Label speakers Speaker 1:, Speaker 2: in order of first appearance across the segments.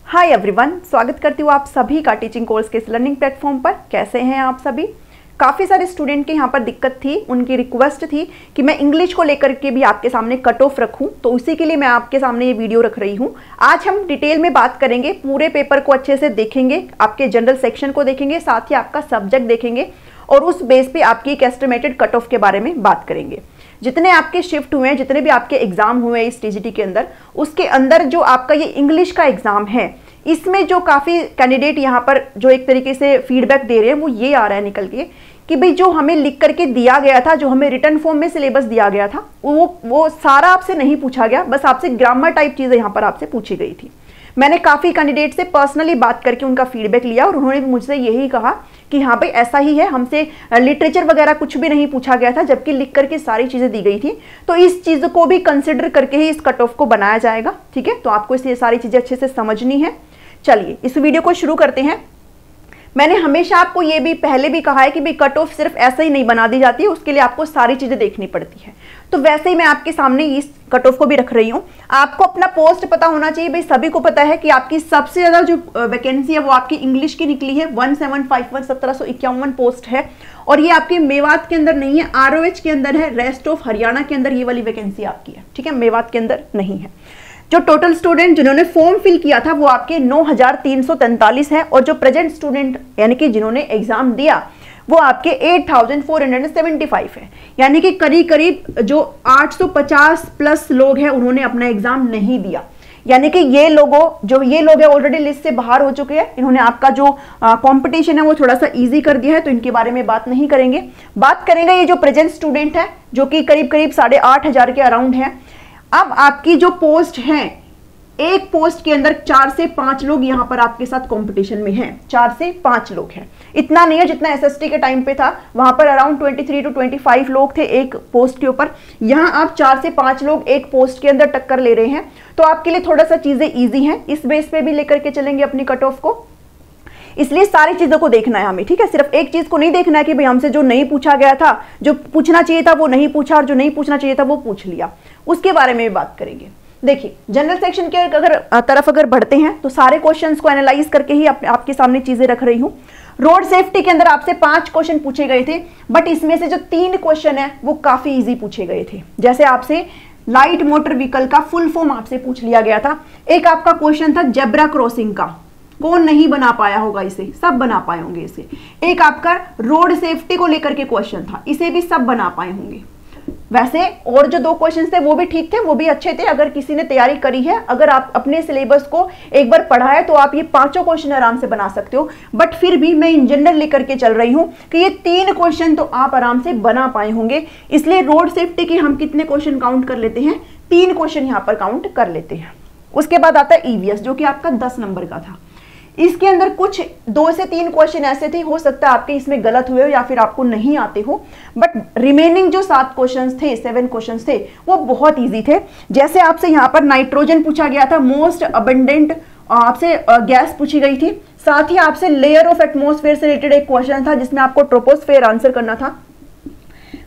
Speaker 1: Hi everyone, स्वागत करती हूँ आप सभी का टीचिंग कोर्स के इस लर्निंग प्लेटफॉर्म पर। कैसे हैं आप सभी? काफ़ी सारे स्टूडेंट के यहाँ पर दिक्कत थी, उनकी रिक्वेस्ट थी कि मैं इंग्लिश को लेकर के भी आपके सामने कट ऑफ रखूँ, तो उसी के लिए मैं आपके सामने ये वीडियो रख रही हूँ। आज हम डिटेल में बात करेंगे, पूरे पेपर को अच्छे से देखेंगे, आपके जनरल सेक्शन को देखेंगे, साथ ही आपका सब्जेक्ट देखेंगे और उस बेस पे आपकी एक एस्टिमेटेड कट ऑफ के बारे में बात करेंगे। जितने आपके शिफ्ट हुए हैं, जितने भी आपके एग्जाम हुए इस टीजीटी के अंदर, उसके अंदर जो आपका ये इंग्लिश का एग्जाम है, इसमें जो काफ़ी कैंडिडेट यहाँ पर जो एक तरीके से फीडबैक दे रहे हैं वो ये आ रहा है निकल के कि भाई जो हमें लिख करके दिया गया था, जो हमें रिटर्न फॉर्म में सिलेबस दिया गया था, वो सारा आपसे नहीं पूछा गया, बस आपसे ग्रामर टाइप चीज़ें यहाँ पर आपसे पूछी गई थी। मैंने काफ़ी कैंडिडेट से पर्सनली बात करके उनका फीडबैक लिया और उन्होंने भी मुझसे यही कहा कि हाँ भाई ऐसा ही है, हमसे लिटरेचर वगैरह कुछ भी नहीं पूछा गया था, जबकि लिख करके सारी चीज़ें दी गई थी। तो इस चीज़ को भी कंसिडर करके ही इस कट ऑफ को बनाया जाएगा। ठीक है, तो आपको ये सारी चीज़ें अच्छे से समझनी है। चलिए इस वीडियो को शुरू करते हैं। मैंने हमेशा आपको ये भी पहले भी कहा है कि भाई कट ऑफ सिर्फ ऐसे ही नहीं बना दी जाती है, उसके लिए आपको सारी चीज़ें देखनी पड़ती है। तो वैसे ही मैं आपके सामने इस कट ऑफ को भी रख रही हूँ। आपको अपना पोस्ट पता होना चाहिए। भाई सभी को पता है कि आपकी सबसे ज़्यादा जो वैकेंसी है वो आपकी इंग्लिश की निकली है, 1751 1751 पोस्ट है। और ये आपके मेवात के अंदर नहीं है, ROH के अंदर है, रेस्ट ऑफ हरियाणा के अंदर ये वाली वैकेंसी आपकी है। ठीक है, मेवात के अंदर नहीं है। जो टोटल स्टूडेंट जिन्होंने फॉर्म फिल किया था वो आपके 9343 है, और जो प्रेजेंट स्टूडेंट यानी कि जिन्होंने एग्जाम दिया वो आपके 8475 है। यानी कि करीब करीब जो 850 प्लस लोग हैं उन्होंने अपना एग्जाम नहीं दिया। यानी कि ये लोग हैं ऑलरेडी लिस्ट से बाहर हो चुके हैं। इन्होंने आपका जो कंपटीशन है वो थोड़ा सा इजी कर दिया है, तो इनके बारे में बात नहीं करेंगे। बात करेंगे ये जो प्रेजेंट स्टूडेंट है जो कि करीब करीब 8500 के अराउंड है। अब आपकी जो पोस्ट है, एक पोस्ट के अंदर 4 से 5 लोग यहाँ पर आपके साथ कंपटीशन में हैं। 4 से 5 लोग हैं, इतना नहीं है जितना SST के टाइम पे था, वहां पर अराउंड 23 to 25 लोग थे एक पोस्ट के ऊपर। यहाँ आप 4 से 5 लोग एक पोस्ट के अंदर टक्कर ले रहे हैं, तो आपके लिए थोड़ा सा चीजें ईजी हैं। इस बेस पे भी लेकर के चलेंगे अपनी कट ऑफ को, इसलिए सारी चीजों को देखना है हमें। ठीक है, सिर्फ एक चीज को नहीं देखना है कि भाई हमसे जो नहीं पूछा गया था, जो पूछना चाहिए था वो नहीं पूछा, और जो नहीं पूछना चाहिए था वो पूछ लिया, उसके बारे में भी बात करेंगे। देखिए जनरल सेक्शन के तरफ अगर बढ़ते हैं तो सारे क्वेश्चंस को एनालाइज करके ही आपके सामने चीजें रख रही हूँ। रोड सेफ्टी के अंदर आपसे 5 क्वेश्चन पूछे गए थे, बट इसमें से जो 3 क्वेश्चन है वो काफी इजी पूछे गए थे। जैसे आपसे लाइट मोटर व्हीकल का फुल फॉर्म आपसे पूछ लिया गया था। एक आपका क्वेश्चन था जेब्रा क्रॉसिंग का, कौन नहीं बना पाया होगा इसे, सब बना पाए होंगे इसे। एक आपका रोड सेफ्टी को लेकर के क्वेश्चन था, इसे भी सब बना पाए होंगे। वैसे और जो 2 क्वेश्चंस थे वो भी ठीक थे, वो भी अच्छे थे। अगर किसी ने तैयारी करी है, अगर आप अपने सिलेबस को एक बार पढ़ा है, तो आप ये 5 क्वेश्चन आराम से बना सकते हो। बट फिर भी मैं इन जनरल लेकर के चल रही हूं कि ये 3 क्वेश्चन तो आप आराम से बना पाए होंगे। इसलिए रोड सेफ्टी के हम कितने क्वेश्चन काउंट कर लेते हैं, 3 क्वेश्चन यहाँ पर काउंट कर लेते हैं। उसके बाद आता है EVS जो कि आपका 10 नंबर का था। इसके अंदर कुछ 2 से 3 क्वेश्चन ऐसे थे, हो सकता है आपके इसमें गलत हुए हो या फिर आपको नहीं आते हो, बट रिमेनिंग जो 7 क्वेश्चंस थे, 7 क्वेश्चंस थे, वो बहुत इजी थे। जैसे आपसे यहाँ पर नाइट्रोजन पूछा गया था, मोस्ट अबंडेंट आपसे गैस पूछी गई थी। साथ ही आपसे लेयर ऑफ एटमोस्फेयर से रिलेटेड एक क्वेश्चन था जिसमें आपको ट्रोपोस्फेयर आंसर करना था।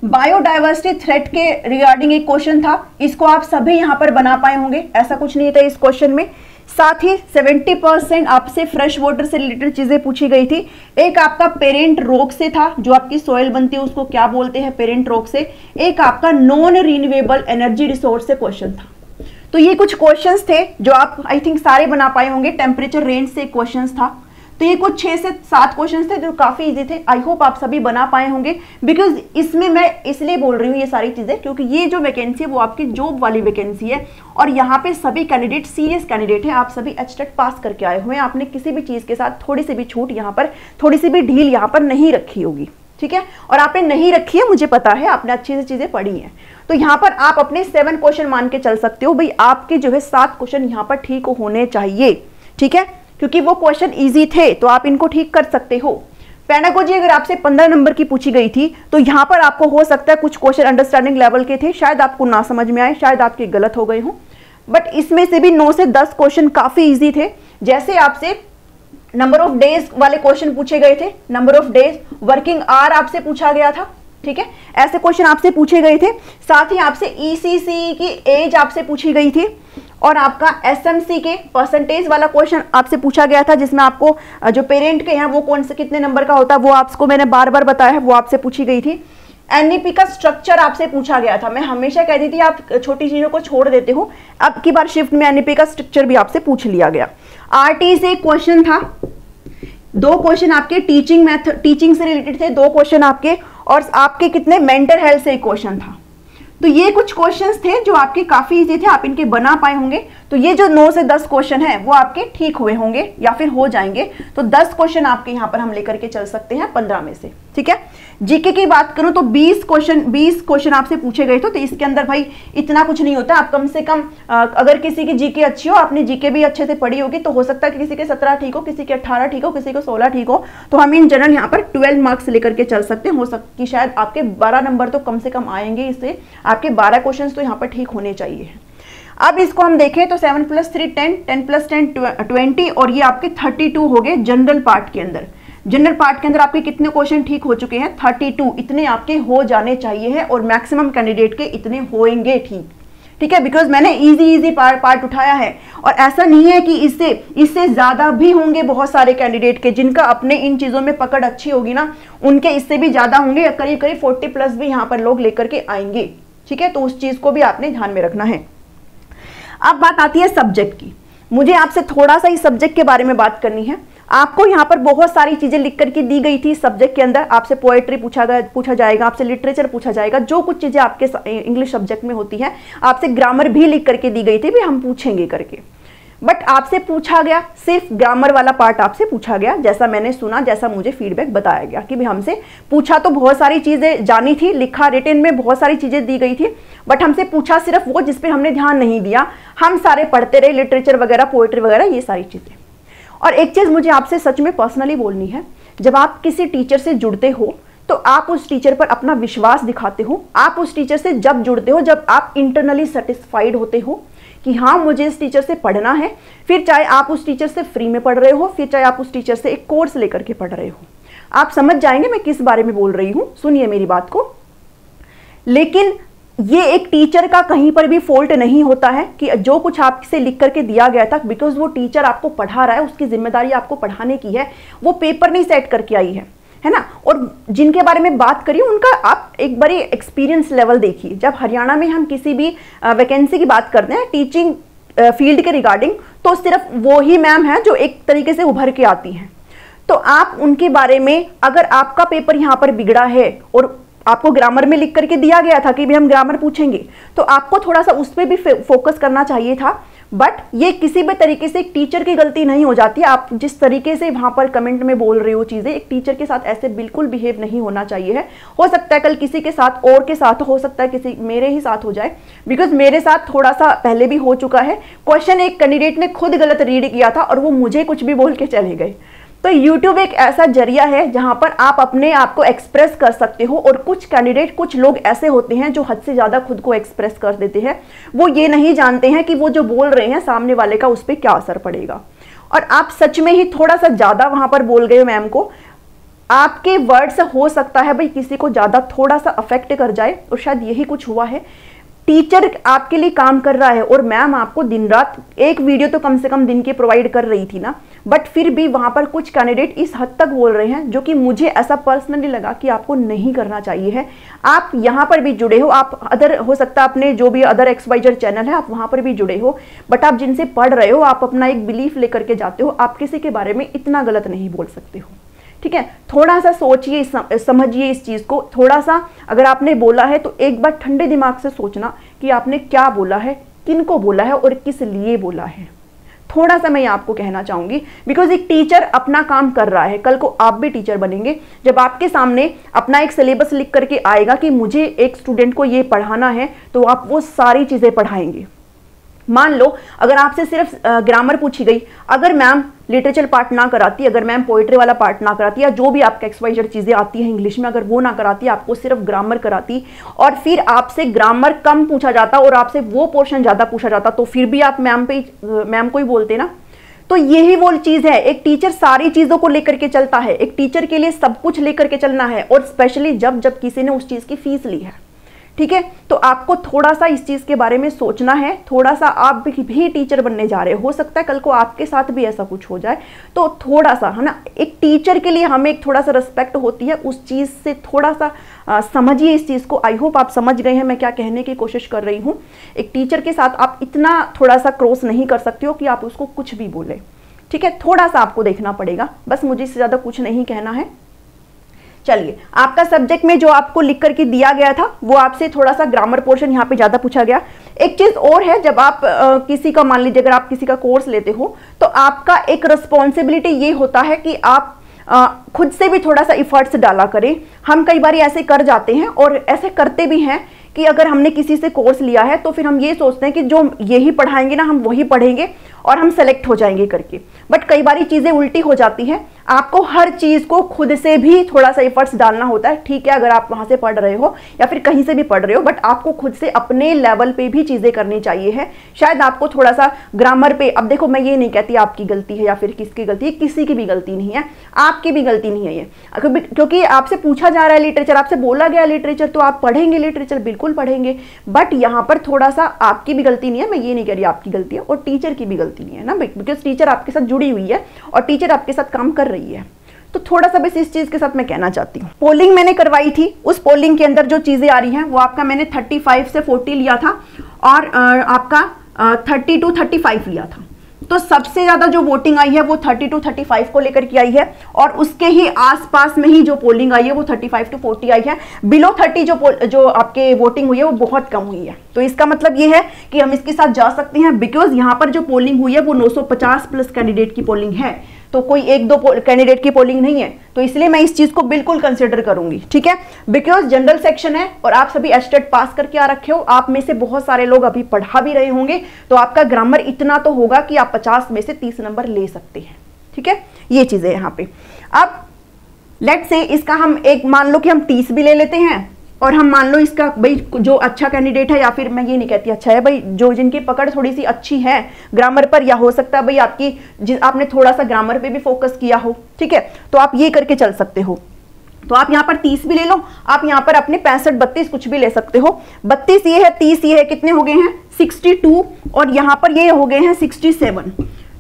Speaker 1: बायोडाइवर्सिटी थ्रेट के रिगार्डिंग एक क्वेश्चन था, इसको आप सभी यहाँ पर बना पाए होंगे, ऐसा कुछ नहीं था इस क्वेश्चन में। साथ ही 70% आपसे फ्रेश वाटर से रिलेटेड चीजें पूछी गई थी। एक आपका पेरेंट रॉक से था, जो आपकी सोयल बनती है उसको क्या बोलते हैं, पेरेंट रॉक से। एक आपका नॉन रिन्यूएबल एनर्जी रिसोर्स से क्वेश्चन था। तो ये कुछ क्वेश्चंस थे जो आप आई थिंक सारे बना पाए होंगे। टेम्परेचर रेंज से क्वेश्चंस था। तो ये कुछ 6 से 7 क्वेश्चंस थे जो काफी इजी थे। आई होप आप सभी बना पाए होंगे, बिकॉज इसमें मैं इसलिए बोल रही हूँ ये सारी चीजें क्योंकि ये जो वैकेंसी है वो आपकी जॉब वाली वैकेंसी है, और यहाँ पे सभी कैंडिडेट सीरियस कैंडिडेट हैं। आप सभी HTET पास करके आए हुए हैं, आपने किसी भी चीज के साथ थोड़ी सी भी छूट यहाँ पर, थोड़ी सी भी ढील यहाँ पर नहीं रखी होगी। ठीक है, और आपने नहीं रखी है, मुझे पता है, आपने अच्छी से चीजें पढ़ी हैं। तो यहाँ पर आप अपने 7 क्वेश्चन मान के चल सकते हो। भाई आपके जो है 7 क्वेश्चन यहाँ पर ठीक होने चाहिए। ठीक है, क्योंकि वो क्वेश्चन इजी थे तो आप इनको ठीक कर सकते हो। पेडागोजी अगर आपसे 15 नंबर की पूछी गई थी तो यहाँ पर आपको हो सकता है कुछ क्वेश्चन अंडरस्टैंडिंग लेवल के थे, शायद आपको ना समझ में आए, शायद आपके गलत हो गए हों, बट इसमें से भी 9 से 10 क्वेश्चन काफी इजी थे। जैसे आपसे नंबर ऑफ डेज वाले क्वेश्चन पूछे गए थे, number of days, working hour आपसे पूछा गया था। ठीक है, ऐसे क्वेश्चन आपसे पूछे गए थे। साथ ही आपसे ECC की एज आपसे पूछी गई थी, और आपका एसएमसी के परसेंटेज वाला क्वेश्चन आपसे पूछा गया था, जिसमें आपको जो पेरेंट के हैं वो कौन से कितने नंबर का होता है वो आपको मैंने बार बार बताया है, वो आपसे पूछी गई थी। एनईपी का स्ट्रक्चर आपसे पूछा गया था। मैं हमेशा कहती थी आप छोटी चीजों को छोड़ देते हो, अब की बार शिफ्ट में एनईपी का स्ट्रक्चर भी आपसे पूछ लिया गया। आरटी से क्वेश्चन था, 2 क्वेश्चन आपके टीचिंग मेथड, टीचिंग से रिलेटेड थे, 2 क्वेश्चन आपके, और आपके कितने मेंटल हेल्थ से एक क्वेश्चन था। तो ये कुछ क्वेश्चंस थे जो आपके काफी इजी थे, आप इनके बना पाए होंगे। तो ये जो 9 से 10 क्वेश्चन है वो आपके ठीक हुए होंगे या फिर हो जाएंगे। तो 10 क्वेश्चन आपके यहाँ पर हम लेकर के चल सकते हैं 15 में से, ठीक है। जीके की बात करूं तो 20 क्वेश्चन आपसे पूछे गए थे। तो इसके अंदर भाई इतना कुछ नहीं होता, आप कम से कम अगर किसी की जीके अच्छी हो, आपने जीके भी अच्छे से पढ़ी होगी, तो हो सकता है कि किसी के 17 ठीक हो, किसी के 18 ठीक हो, किसी को 16 ठीक हो। तो हम इन जनरल यहाँ पर 12 मार्क्स लेकर के चल सकते हैं। हो सकता कि शायद आपके 12 नंबर तो कम से कम आएंगे, इससे आपके 12 क्वेश्चन तो यहाँ पर ठीक होने चाहिए। अब इसको हम देखें तो 7 + 3 10, 10 + 10 20, और ये आपके 32 हो गए जनरल पार्ट के अंदर। जनरल पार्ट के अंदर आपके कितने क्वेश्चन ठीक हो चुके हैं? 32। इतने आपके हो जाने चाहिए हैं, और मैक्सिमम कैंडिडेट के इतने होंगे ठीक, ठीक है, बिकॉज मैंने इजी पार्ट उठाया है। और ऐसा नहीं है कि इससे ज्यादा भी होंगे बहुत सारे कैंडिडेट के, जिनका अपने इन चीजों में पकड़ अच्छी होगी ना, उनके इससे भी ज्यादा होंगे, करीब 40+ भी यहाँ पर लोग लेकर के आएंगे, ठीक है। तो उस चीज को भी आपने ध्यान में रखना है। अब बात आती है सब्जेक्ट की। मुझे आपसे थोड़ा सा इस सब्जेक्ट के बारे में बात करनी है। आपको यहाँ पर बहुत सारी चीजें लिख करके दी गई थी सब्जेक्ट के अंदर। आपसे पोएट्री पूछा जाएगा, आपसे लिटरेचर पूछा जाएगा, जो कुछ चीजें आपके इंग्लिश सब्जेक्ट में होती है। आपसे ग्रामर भी लिख करके दी गई थी, भी हम पूछेंगे करके। बट आपसे पूछा गया सिर्फ ग्रामर वाला पार्ट आपसे पूछा गया, जैसा मैंने सुना, जैसा मुझे फीडबैक बताया गया कि भी हमसे पूछा तो बहुत सारी चीजें जानी थी, लिखा रिटन में बहुत सारी चीजें दी गई थी, बट हमसे पूछा सिर्फ वो जिस पे हमने ध्यान नहीं दिया। हम सारे पढ़ते रहे, लिटरेचर वगैरह, पोएट्री वगैरह, ये सारी चीजें। और एक चीज मुझे आपसे सच में पर्सनली बोलनी है, जब आप किसी टीचर से जुड़ते हो तो आप उस टीचर पर अपना विश्वास दिखाते हो। आप उस टीचर से जब जुड़ते हो जब आप इंटरनली सेटिस्फाइड होते हो कि हाँ मुझे इस टीचर से पढ़ना है, फिर चाहे आप उस टीचर से फ्री में पढ़ रहे हो, फिर चाहे आप उस टीचर से एक कोर्स लेकर के पढ़ रहे हो। आप समझ जाएंगे मैं किस बारे में बोल रही हूं, सुनिए मेरी बात को। लेकिन ये एक टीचर का कहीं पर भी फॉल्ट नहीं होता है कि जो कुछ आपसे लिख करके दिया गया था, बिकॉज वो टीचर आपको पढ़ा रहा है, उसकी जिम्मेदारी आपको पढ़ाने की है, वो पेपर नहीं सेट करके आई है ना। और जिनके बारे में बात करिए उनका आप एक बारी एक्सपीरियंस लेवल देखिए। जब हरियाणा में हम किसी भी वैकेंसी की बात करते हैं टीचिंग फील्ड के रिगार्डिंग, तो सिर्फ वो ही मैम है जो एक तरीके से उभर के आती हैं। तो आप उनके बारे में, अगर आपका पेपर यहाँ पर बिगड़ा है और आपको ग्रामर में लिख करके दिया गया था कि भी हम ग्रामर पूछेंगे, तो आपको थोड़ा सा उस पर भी फोकस करना चाहिए था। बट ये किसी भी तरीके से एक टीचर की गलती नहीं हो जाती। आप जिस तरीके से वहां पर कमेंट में बोल रहे हो चीजें, एक टीचर के साथ ऐसे बिल्कुल बिहेव नहीं होना चाहिए है। हो सकता है कल किसी के साथ और के साथ, हो सकता है किसी मेरे ही साथ हो जाए, बिकॉज मेरे साथ थोड़ा सा पहले भी हो चुका है। क्वेश्चन एक कैंडिडेट ने खुद गलत रीड किया था और वो मुझे कुछ भी बोल के चले गए। तो YouTube एक ऐसा जरिया है जहां पर आप अपने आप को एक्सप्रेस कर सकते हो। और कुछ कैंडिडेट, कुछ लोग ऐसे होते हैं जो हद से ज्यादा खुद को एक्सप्रेस कर देते हैं। वो ये नहीं जानते हैं कि वो जो बोल रहे हैं सामने वाले का उस पर क्या असर पड़ेगा। और आप सच में ही थोड़ा सा ज्यादा वहां पर बोल गए मैम को, आपके वर्ड से हो सकता है भाई किसी को ज्यादा थोड़ा सा अफेक्ट कर जाए, और शायद यही कुछ हुआ है। टीचर आपके लिए काम कर रहा है और मैम आपको दिन रात एक वीडियो तो कम से कम दिन की प्रोवाइड कर रही थी ना, बट फिर भी वहां पर कुछ कैंडिडेट इस हद तक बोल रहे हैं जो कि मुझे ऐसा पर्सनली लगा कि आपको नहीं करना चाहिए है। आप यहां पर भी जुड़े हो, आप अदर, हो सकता है अपने जो भी अदर XYZ चैनल है आप वहां पर भी जुड़े हो, बट आप जिनसे पढ़ रहे हो, आप अपना एक बिलीफ लेकर के जाते हो, आप किसी के बारे में इतना गलत नहीं बोल सकते हो, ठीक है। थोड़ा सा सोचिए, समझिए इस चीज को थोड़ा सा। अगर आपने बोला है तो एक बार ठंडे दिमाग से सोचना कि आपने क्या बोला है, किनको बोला है और किस लिए बोला है। थोड़ा सा मैं आपको कहना चाहूंगी, बिकॉज एक टीचर अपना काम कर रहा है, कल को आप भी टीचर बनेंगे। जब आपके सामने अपना एक सिलेबस लिख करके आएगा कि मुझे एक स्टूडेंट को ये पढ़ाना है, तो आप वो सारी चीजें पढ़ाएंगे। मान लो अगर आपसे सिर्फ ग्रामर पूछी गई, अगर मैम लिटरेचर पार्ट ना कराती, अगर मैम पोइट्री वाला पार्ट ना कराती, या जो भी आपका XYZ चीजें आती हैं इंग्लिश में, अगर वो ना कराती, आपको सिर्फ ग्रामर कराती, और फिर आपसे ग्रामर कम पूछा जाता और आपसे वो पोर्शन ज्यादा पूछा जाता, तो फिर भी आप मैम को ही बोलते ना। तो यही वो चीज है, एक टीचर सारी चीजों को लेकर के चलता है। एक टीचर के लिए सब कुछ लेकर के चलना है, और स्पेशली जब किसी ने उस चीज की फीस ली है, ठीक है। तो आपको थोड़ा सा इस चीज़ के बारे में सोचना है, थोड़ा सा आप भी टीचर बनने जा रहे हो सकता है कल को आपके साथ भी ऐसा कुछ हो जाए, तो थोड़ा सा है ना, एक टीचर के लिए हमें एक थोड़ा सा रिस्पेक्ट होती है, उस चीज़ से थोड़ा सा समझिए इस चीज़ को। आई होप आप समझ गए हैं मैं क्या कहने की कोशिश कर रही हूँ। एक टीचर के साथ आप इतना थोड़ा सा क्रॉस नहीं कर सकते हो कि आप उसको कुछ भी बोले, ठीक है। थोड़ा सा आपको देखना पड़ेगा, बस मुझे इससे ज़्यादा कुछ नहीं कहना है। चलिए, आपका सब्जेक्ट में जो आपको लिख करके दिया गया था वो आपसे थोड़ा सा ग्रामर पोर्शन यहाँ पे ज़्यादा पूछा गया। एक चीज़ और है, जब आप किसी का, मान लीजिए अगर आप किसी का कोर्स लेते हो तो आपका एक रिस्पॉन्सिबिलिटी ये होता है कि आप खुद से भी थोड़ा सा इफर्ट्स डाला करें। हम कई बार ऐसे कर जाते हैं और ऐसे करते भी हैं कि अगर हमने किसी से कोर्स लिया है तो फिर हम ये सोचते हैं कि जो यही पढ़ाएंगे ना हम वही पढ़ेंगे और हम सेलेक्ट हो जाएंगे करके, बट कई बार चीज़ें उल्टी हो जाती हैं। आपको हर चीज़ को खुद से भी थोड़ा सा एफर्ट्स डालना होता है, ठीक है। अगर आप वहाँ से पढ़ रहे हो या फिर कहीं से भी पढ़ रहे हो, बट आपको खुद से अपने लेवल पे भी चीज़ें करनी चाहिए है। शायद आपको थोड़ा सा ग्रामर पे, अब देखो मैं ये नहीं कहती आपकी गलती है या फिर किसकी गलती है, किसी की भी गलती नहीं है, आपकी भी गलती नहीं है ये, क्योंकि आपसे पूछा जा रहा है लिटरेचर, आपसे बोला गया लिटरेचर, तो आप पढ़ेंगे लिटरेचर, बिल्कुल पढ़ेंगे। बट यहाँ पर थोड़ा सा आपकी भी गलती नहीं है, मैं ये नहीं कह रही आपकी गलती है, और टीचर की भी गलती नहीं है ना, बिकॉज टीचर आपके साथ जुड़ी हुई है और टीचर आपके साथ काम कर रही है। तो थोड़ा सा बस इस चीज के साथ मैं कहना चाहती हूँ। पोलिंग मैंने करवाई थी, उस पोलिंग के अंदर जो चीजें आ रही हैं वो आपका मैंने 35 से 40 लिया था और आपका 30 to 35 लिया था। तो सबसे ज्यादा जो वोटिंग आई है वो 30 to 35 को लेकर के आई है और उसके ही आसपास में ही जो पोलिंग आई है वो 35 to 40 आई है। बिलो 30 जो आपके वोटिंग हुई है वो बहुत कम हुई है। तो इसका मतलब ये है कि हम इसके साथ जा सकते हैं, बिकॉज यहाँ पर जो पोलिंग हुई है वो 950 प्लस कैंडिडेट की पोलिंग है, तो कोई एक दो कैंडिडेट की पोलिंग नहीं है। तो इसलिए मैं इस चीज को बिल्कुल कंसिडर करूंगी, ठीक है। बिकॉज जनरल सेक्शन है और आप सभी एस्टेट पास करके आ रखे हो, आप में से बहुत सारे लोग अभी पढ़ा भी रहे होंगे, तो आपका ग्रामर इतना तो होगा कि आप 50 में से 30 नंबर ले सकते हैं, ठीक है। ये चीजें यहाँ पे। अब लेट से इसका हम एक मान लो कि हम 30 भी ले लेते हैं और हम मान लो इसका भाई जो अच्छा कैंडिडेट है, या फिर मैं ये नहीं कहती अच्छा है भाई, जो जिनकी पकड़ थोड़ी सी अच्छी है ग्रामर पर, या हो सकता है भाई आपने थोड़ा सा ग्रामर पे भी फोकस किया हो, ठीक है, तो आप ये करके चल सकते हो। तो आप यहाँ पर 30 भी ले लो, आप यहाँ पर अपने 65 32 कुछ भी ले सकते हो। 32 ये है, 30 ये है, कितने हो गए हैं 62, और यहाँ पर ये हो गए हैं 67।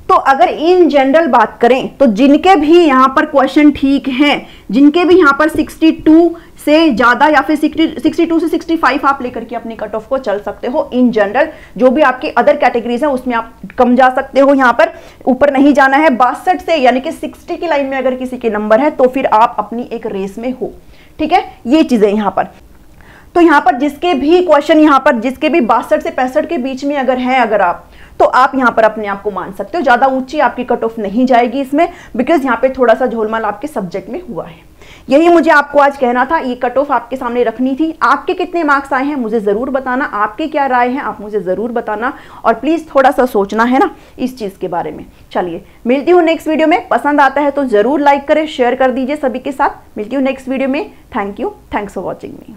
Speaker 1: तो अगर इन जनरल बात करें तो जिनके भी यहाँ पर क्वेश्चन ठीक हैं, जिनके भी यहाँ पर 62 से ज्यादा या फिर 62 से 65 आप लेकर के अपनी कट ऑफ को चल सकते हो इन जनरल। जो भी आपके अदर कैटेगरीज है उसमें आप कम जा सकते हो, यहाँ पर ऊपर नहीं जाना है। 62 से यानी कि 60 की लाइन में अगर किसी के नंबर है तो फिर आप अपनी एक रेस में हो, ठीक है। ये चीजें यहाँ पर, तो यहाँ पर जिसके भी क्वेश्चन यहाँ पर जिसके भी 62 से 65 के बीच में अगर है, अगर आप, तो आप यहाँ पर अपने आप को मान सकते हो। ज्यादा ऊंची आपकी कट ऑफ नहीं जाएगी इसमें, बिकॉज यहाँ पे थोड़ा सा झोलमाल आपके सब्जेक्ट में हुआ है। यही मुझे आपको आज कहना था, ये कट ऑफ आपके सामने रखनी थी। आपके कितने मार्क्स आए हैं मुझे जरूर बताना, आपके क्या राय है आप मुझे जरूर बताना, और प्लीज थोड़ा सा सोचना है ना इस चीज के बारे में। चलिए, मिलती हूँ नेक्स्ट वीडियो में। पसंद आता है तो जरूर लाइक करें, शेयर कर दीजिए सभी के साथ। मिलती हूँ नेक्स्ट वीडियो में। Thank you, thanks for watching me.